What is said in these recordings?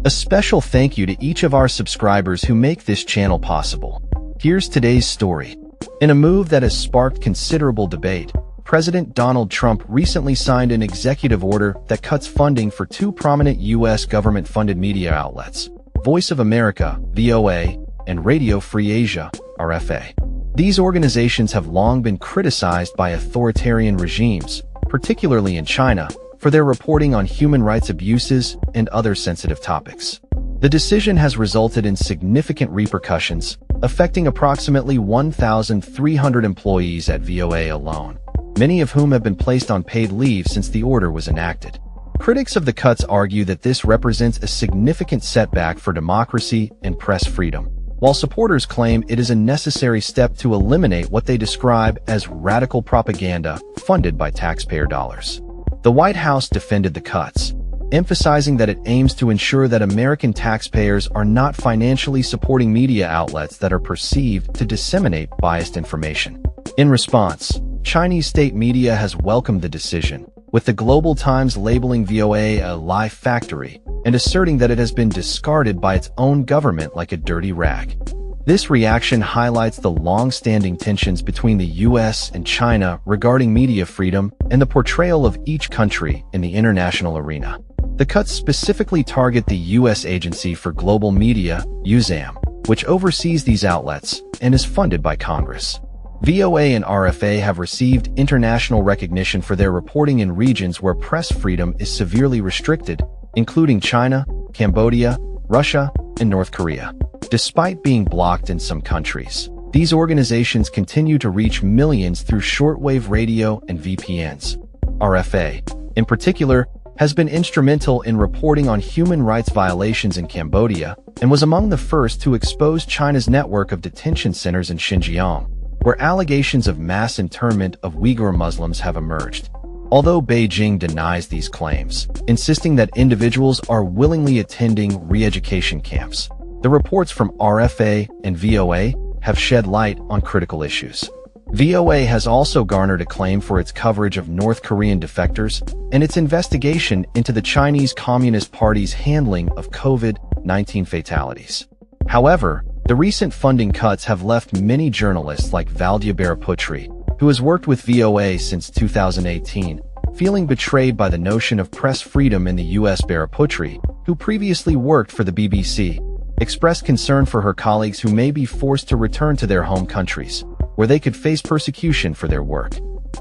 A special thank you to each of our subscribers who make this channel possible. Here's today's story. In a move that has sparked considerable debate, President Donald Trump recently signed an executive order that cuts funding for two prominent U.S. government-funded media outlets, Voice of America, VOA, and Radio Free Asia, RFA. These organizations have long been criticized by authoritarian regimes, particularly in China, for their reporting on human rights abuses and other sensitive topics. The decision has resulted in significant repercussions, affecting approximately 1,300 employees at VOA alone, many of whom have been placed on paid leave since the order was enacted. Critics of the cuts argue that this represents a significant setback for democracy and press freedom, while supporters claim it is a necessary step to eliminate what they describe as radical propaganda funded by taxpayer dollars. The White House defended the cuts, emphasizing that it aims to ensure that American taxpayers are not financially supporting media outlets that are perceived to disseminate biased information. In response, Chinese state media has welcomed the decision, with the Global Times labeling VOA a lie factory and asserting that it has been discarded by its own government like a dirty rag. This reaction highlights the long-standing tensions between the U.S. and China regarding media freedom and the portrayal of each country in the international arena. The cuts specifically target the U.S. Agency for Global Media, USAM, which oversees these outlets and is funded by Congress. VOA and RFA have received international recognition for their reporting in regions where press freedom is severely restricted, including China, Cambodia, Russia, and North Korea. Despite being blocked in some countries, these organizations continue to reach millions through shortwave radio and VPNs. RFA, in particular, has been instrumental in reporting on human rights violations in Cambodia and was among the first to expose China's network of detention centers in Xinjiang, where allegations of mass internment of Uyghur Muslims have emerged. Although Beijing denies these claims, insisting that individuals are willingly attending re-education camps, the reports from RFA and VOA have shed light on critical issues. VOA has also garnered acclaim for its coverage of North Korean defectors and its investigation into the Chinese Communist Party's handling of COVID-19 fatalities. However, the recent funding cuts have left many journalists like Valdia Baraputri, who has worked with VOA since 2018, feeling betrayed by the notion of press freedom in the U.S. Baraputri, who previously worked for the BBC, expressed concern for her colleagues who may be forced to return to their home countries, where they could face persecution for their work.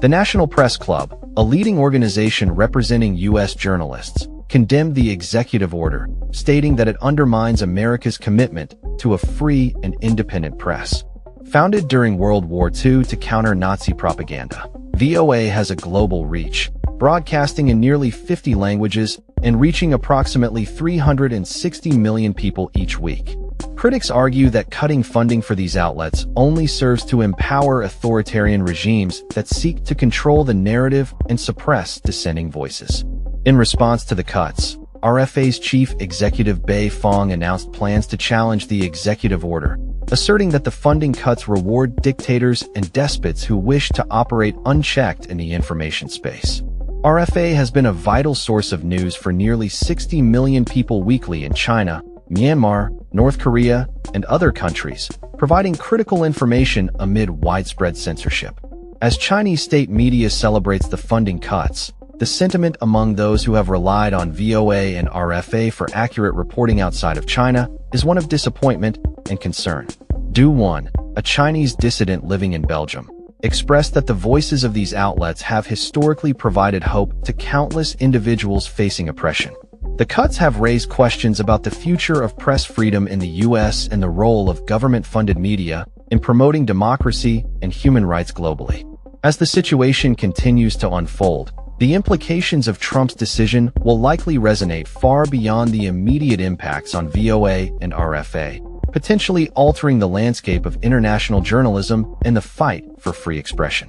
The National Press Club, a leading organization representing U.S. journalists, condemned the executive order, stating that it undermines America's commitment to a free and independent press. Founded during World War II to counter Nazi propaganda, VOA has a global reach, broadcasting in nearly 50 languages and reaching approximately 360 million people each week. Critics argue that cutting funding for these outlets only serves to empower authoritarian regimes that seek to control the narrative and suppress dissenting voices. In response to the cuts, RFA's chief executive Bei Fong announced plans to challenge the executive order, asserting that the funding cuts reward dictators and despots who wish to operate unchecked in the information space. RFA has been a vital source of news for nearly 60 million people weekly in China, Myanmar, North Korea, and other countries, providing critical information amid widespread censorship. As Chinese state media celebrates the funding cuts, the sentiment among those who have relied on VOA and RFA for accurate reporting outside of China is one of disappointment and concern. Du Wan, a Chinese dissident living in Belgium, expressed that the voices of these outlets have historically provided hope to countless individuals facing oppression. The cuts have raised questions about the future of press freedom in the U.S. and the role of government-funded media in promoting democracy and human rights globally. As the situation continues to unfold, the implications of Trump's decision will likely resonate far beyond the immediate impacts on VOA and RFA, potentially altering the landscape of international journalism and the fight for free expression.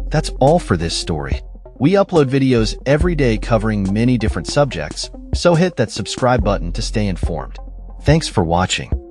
That's all for this story. We upload videos every day covering many different subjects, so hit that subscribe button to stay informed. Thanks for watching.